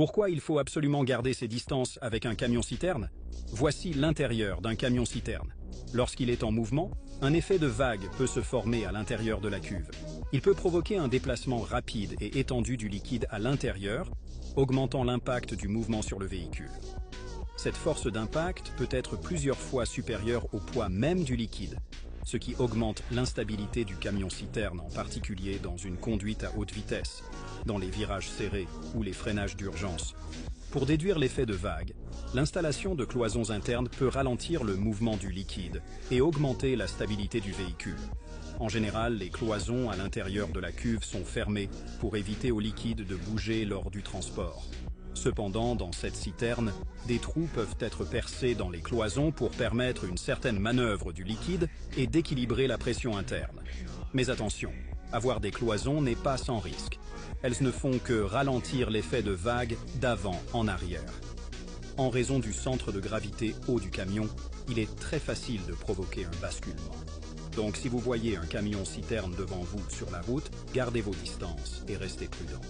Pourquoi il faut absolument garder ses distances avec un camion-citerne? Voici l'intérieur d'un camion-citerne. Lorsqu'il est en mouvement, un effet de vague peut se former à l'intérieur de la cuve. Il peut provoquer un déplacement rapide et étendu du liquide à l'intérieur, augmentant l'impact du mouvement sur le véhicule. Cette force d'impact peut être plusieurs fois supérieure au poids même du liquide, ce qui augmente l'instabilité du camion-citerne, en particulier dans une conduite à haute vitesse, dans les virages serrés ou les freinages d'urgence. Pour déduire l'effet de vague, l'installation de cloisons internes peut ralentir le mouvement du liquide et augmenter la stabilité du véhicule. En général, les cloisons à l'intérieur de la cuve sont fermées pour éviter au liquide de bouger lors du transport. Cependant, dans cette citerne, des trous peuvent être percés dans les cloisons pour permettre une certaine manœuvre du liquide et d'équilibrer la pression interne. Mais attention, avoir des cloisons n'est pas sans risque. Elles ne font que ralentir l'effet de vague d'avant en arrière. En raison du centre de gravité haut du camion, il est très facile de provoquer un basculement. Donc si vous voyez un camion-citerne devant vous sur la route, gardez vos distances et restez prudent.